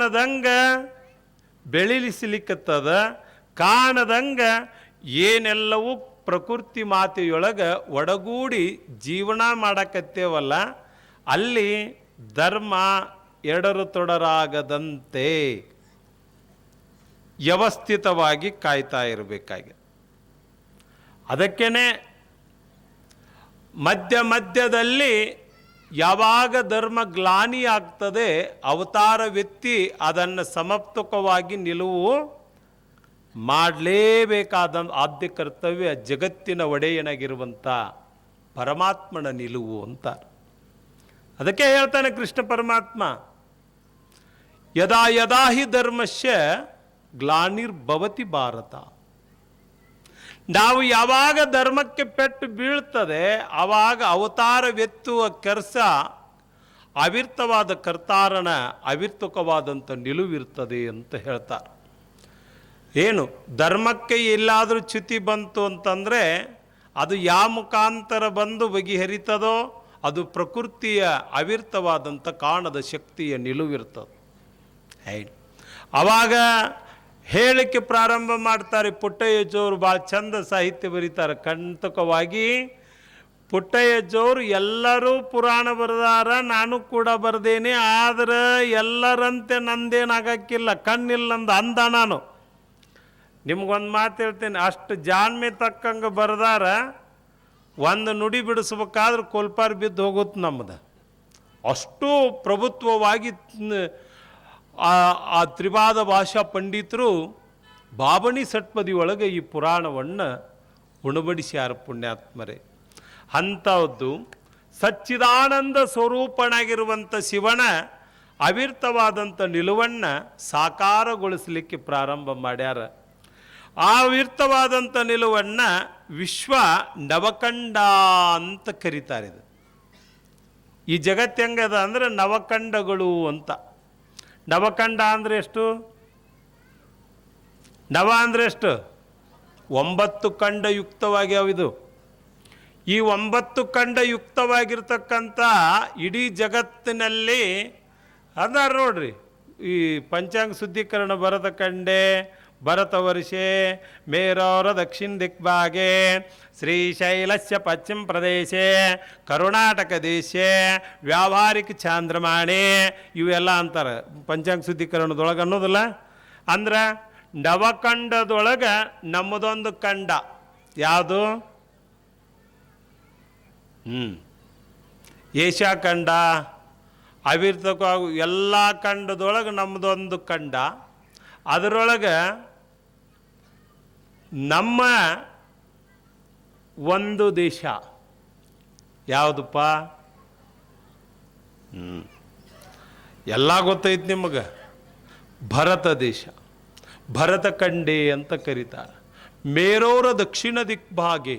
ಕಾಣದಂಗ ಬೆಳಿಲಿಸಲಿಕ್ಕತ್ತದ, ಕಾಣದಂಗ ಏನೆಲ್ಲವೂ ಪ್ರಕೃತಿ ಮಾತೆಯೊಳಗೆ ಒಡಗೂಡಿ ಜೀವನ ಮಾಡಕತ್ತೇವಲ್ಲ, ಅಲ್ಲಿ ಧರ್ಮ ಎಡರು ತೊಡರಾಗದಂತೆ ವ್ಯವಸ್ಥಿತವಾಗಿ ಕಾಯ್ತಾ ಇರಬೇಕಾಗಿದೆ. ಅದಕ್ಕೇ ಮಧ್ಯದಲ್ಲಿ ಯಾವಾಗ ಧರ್ಮ ಗ್ಲಾನಿ ಆಗ್ತದೆ, ಅವತಾರವೆತ್ತಿ ಅದನ್ನು ಸಮರ್ಪಕವಾಗಿ ನಿಲುವು ಮಾಡಲೇಬೇಕಾದ ಆದ್ಯ ಕರ್ತವ್ಯ ಜಗತ್ತಿನ ಒಡೆಯನಾಗಿರುವಂಥ ಪರಮಾತ್ಮನ ನಿಲುವು ಅಂತ. ಅದಕ್ಕೆ ಹೇಳ್ತಾನೆ ಕೃಷ್ಣ ಪರಮಾತ್ಮ, ಯದಾ ಯದಾ ಹಿ ಧರ್ಮಸ್ಯ ಗ್ಲಾನಿರ್ಭವತಿ ಭಾರತ. ನಾವು ಯಾವಾಗ ಧರ್ಮಕ್ಕೆ ಪೆಟ್ಟು ಬೀಳ್ತದೆ ಆವಾಗ ಅವತಾರವೆತ್ತುವ ಕೆಲಸ ಅವಿರ್ತವಾದ ಕರ್ತಾರನ ಅವಿರ್ತಕವಾದಂಥ ನಿಲುವಿರ್ತದೆ ಅಂತ ಹೇಳ್ತಾರೆ. ಏನು ಧರ್ಮಕ್ಕೆ ಎಲ್ಲಾದರೂ ಚ್ಯುತಿ ಬಂತು ಅಂತಂದರೆ ಅದು ಯಾವ ಮುಖಾಂತರ ಬಂದು ಬಗೆಹರಿತದೋ ಅದು ಪ್ರಕೃತಿಯ ಅವಿರ್ತವಾದಂಥ ಕಾಣದ ಶಕ್ತಿಯ ನಿಲುವಿರ್ತದೆ. ಆವಾಗ ಹೇಳಿಕೆ ಪ್ರಾರಂಭ ಮಾಡ್ತಾರೆ. ಪುಟ್ಟಯ್ಯಜ್ಜವರು ಭಾಳ ಚಂದ ಸಾಹಿತ್ಯ ಬರೀತಾರೆ ಕಂಟಕವಾಗಿ. ಪುಟ್ಟಯ್ಯಜ್ಜವರು ಎಲ್ಲರೂ ಪುರಾಣ ಬರೆದಾರ, ನಾನು ಕೂಡ ಬರೆದೇನೆ, ಆದರೆ ಎಲ್ಲರಂತೆ ನಂದೇನಾಗಕ್ಕಿಲ್ಲ, ಕಣ್ಣಿಲ್ಲ ನಂದು ಅಂದ. ನಾನು ನಿಮ್ಗೊಂದು ಮಾತು ಹೇಳ್ತೇನೆ, ಅಷ್ಟು ಜಾಣ್ಮೆ ತಕ್ಕಂಗೆ ಬರೆದಾರ, ಒಂದು ನುಡಿ ಬಿಡಿಸ್ಬೇಕಾದ್ರೆ ಕೋಲ್ಪಾರ್ ಬಿದ್ದು ಹೋಗುತ್ತೆ ನಮ್ಮದು. ಅಷ್ಟು ಪ್ರಭುತ್ವವಾಗಿ ಆ ತ್ರಿವಾದ ಭಾಷಾ ಪಂಡಿತರು ಬಾಬಣಿ ಷಟ್ಪದಿ ಒಳಗೆ ಈ ಪುರಾಣವನ್ನು ಉಣಬಡಿಸ್ಯಾರ ಪುಣ್ಯಾತ್ಮರೇ. ಅಂಥದ್ದು ಸಚ್ಚಿದಾನಂದ ಸ್ವರೂಪನಾಗಿರುವಂಥ ಶಿವನ ಅವಿರ್ತವಾದಂಥ ನಿಲುವನ್ನು ಸಾಕಾರಗೊಳಿಸಲಿಕ್ಕೆ ಪ್ರಾರಂಭ ಮಾಡ್ಯಾರ. ಆ ಅವಿರ್ತವಾದಂಥ ನಿಲುವನ್ನು ವಿಶ್ವ ನವಖಂಡ ಅಂತ ಕರೀತಾರೆ. ಈ ಜಗತ್ತು ಹೆಂಗದ ಅಂದರೆ ನವಖಂಡಗಳು ಅಂತ. ನವಖಂಡ ಅಂದರೆ ಎಷ್ಟು? ನವ ಅಂದರೆ ಎಷ್ಟು? 9 ಖಂಡ ಯುಕ್ತವಾಗ್ಯಾವಿದು. ಈ 9 ಖಂಡ ಯುಕ್ತವಾಗಿರ್ತಕ್ಕಂಥ ಇಡೀ ಜಗತ್ತಿನಲ್ಲಿ ಅದಾರ ನೋಡ್ರಿ. ಈ ಪಂಚಾಂಗ ಶುದ್ಧೀಕರಣ ಭರತ ಖಂಡೆ, ಭರತ ವರ್ಷೆ, ಮೇರೌರ ದಕ್ಷಿಣ ದಿಕ್ಭಾಗೆ, ಶ್ರೀಶೈಲಸ್ಯ ಪಶ್ಚಿಮ ಪ್ರದೇಶೆ, ಕರ್ನಾಟಕ ದೇಶೆ, ವ್ಯಾವಹಾರಿಕ ಚಾಂದ್ರಮಾಣೆ, ಇವೆಲ್ಲ ಅಂತಾರೆ ಪಂಚಾಂಗ ಶುದ್ಧೀಕರಣದೊಳಗೆ ಅನ್ನೋದಿಲ್ಲ. ಅಂದ್ರೆ ನವಖಂಡದೊಳಗೆ ನಮ್ಮದೊಂದು ಖಂಡ ಯಾವುದು? ಏಷ್ಯಾ ಖಂಡ, ಅವಿರ್ತಕವಾಗು ಎಲ್ಲ ಖಂಡದೊಳಗೆ ನಮ್ಮದೊಂದು ಖಂಡ. ಅದರೊಳಗೆ ನಮ್ಮ ಒಂದು ದೇಶ ಯಾವುದಪ್ಪ? ಎಲ್ಲ ಗೊತ್ತೈತಿ ನಿಮಗೆ. ಭರತ ದೇಶ, ಭರತ ಖಂಡೆ ಅಂತ ಕರೀತಾರೆ. ಮೇರೌರ ದಕ್ಷಿಣ ದಿಕ್ಭಾಗೆ.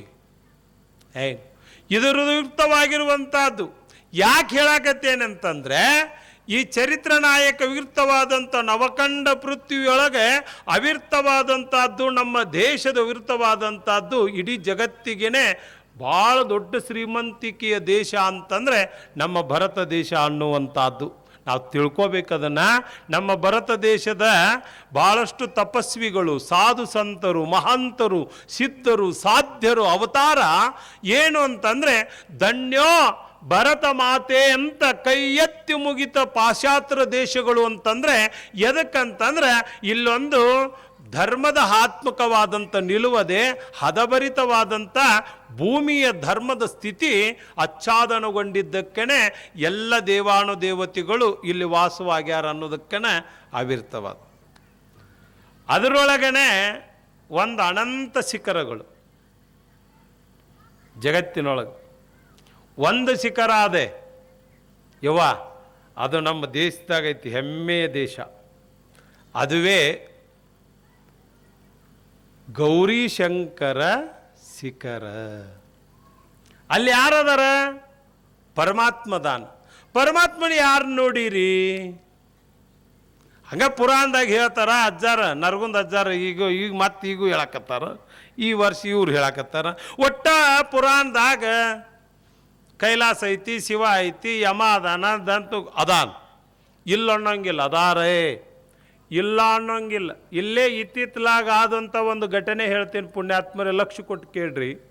ಇದರ ಯುಕ್ತವಾಗಿರುವಂಥದ್ದು. ಯಾಕೆ ಹೇಳಕತ್ತೇನೆಂತಂದರೆ ಈ ಚರಿತ್ರ ನಾಯಕ ವಿರ್ತವಾದಂಥ ನವಖಂಡ ಪೃಥ್ವಿಯೊಳಗೆ ಅವಿರ್ತವಾದಂಥದ್ದು, ನಮ್ಮ ದೇಶದ ವಿರ್ತವಾದಂಥದ್ದು ಇಡೀ ಜಗತ್ತಿಗೆ ಭಾಳ ದೊಡ್ಡ ಶ್ರೀಮಂತಿಕೆಯ ದೇಶ ಅಂತಂದರೆ ನಮ್ಮ ಭರತ ದೇಶ ಅನ್ನುವಂಥದ್ದು. ನಾವು ತಿಳ್ಕೋಬೇಕದನ್ನು. ನಮ್ಮ ಭರತ ದೇಶದ ಭಾಳಷ್ಟು ತಪಸ್ವಿಗಳು, ಸಾಧು ಸಂತರು, ಮಹಾಂತರು, ಸಿದ್ಧರು, ಸಾಧ್ಯರು ಅವತಾರ ಏನು ಅಂತಂದರೆ ಧನ್ಯೋ ಭರತ ಮಾತೆ ಅಂತ ಕೈ ಎತ್ತಿ ಮುಗಿತ ಪಾಶ್ಚಾತ್ಯ ದೇಶಗಳು ಅಂತಂದರೆ ಎದಕ್ಕಂತಂದ್ರೆ ಇಲ್ಲೊಂದು ಧರ್ಮದ ಆತ್ಮಕವಾದಂಥ ನಿಲುವದೆ, ಹದಭರಿತವಾದಂಥ ಭೂಮಿಯ ಧರ್ಮದ ಸ್ಥಿತಿ ಆಚ್ಛಾದನಗೊಂಡಿದ್ದಕ್ಕೇ ಎಲ್ಲ ದೇವಾನುದೇವತೆಗಳು ಇಲ್ಲಿ ವಾಸವಾಗ್ಯಾರ ಅನ್ನೋದಕ್ಕೇ ಅವಿರ್ತವಾದ. ಅದರೊಳಗನೆ ಒಂದು ಅನಂತ ಶಿಖರಗಳು ಜಗತ್ತಿನೊಳಗೆ. ಒಂದು ಶಿಖರ ಅದೇ ಯವ್ವ, ಅದು ನಮ್ಮ ದೇಶದಾಗೈತಿ, ಹೆಮ್ಮೆಯ ದೇಶ. ಅದುವೇ ಗೌರೀಶಂಕರ ಶಿಖರ. ಅಲ್ಲಿ ಯಾರದಾರ? ಪರಮಾತ್ಮದಾನ. ಪರಮಾತ್ಮನ ಯಾರು ನೋಡಿರಿ? ಹಂಗೆ ಪುರಾಣದಾಗ ಹೇಳ್ತಾರ ಅಜ್ಜಾರ, ನರಗುಂದ ಅಜ್ಜಾರ. ಈಗ ಮತ್ತೆ ಈಗೂ ಹೇಳಕತ್ತಾರ, ಈ ವರ್ಷ ಇವ್ರು ಹೇಳಕತ್ತಾರ. ಒಟ್ಟ ಪುರಾಣದಾಗ ಕೈಲಾಸ ಐತಿ, ಶಿವ ಐತಿ, ಯಮ ಅದಾನ, ದಂತು ಅದಾನ, ಇಲ್ಲನ್ನಂಗಿಲ್ಲ. ಅದಾರೇ ಇಲ್ಲ ಅನ್ನೋಂಗಿಲ್ಲ. ಇಲ್ಲೇ ಇತ್ತಿತ್ತಲಾಗ ಆದಂಥ ಒಂದು ಘಟನೆ ಹೇಳ್ತೀನಿ ಪುಣ್ಯಾತ್ಮರೇ, ಲಕ್ಷ್ಯ ಕೊಟ್ಟು ಕೇಳ್ರಿ.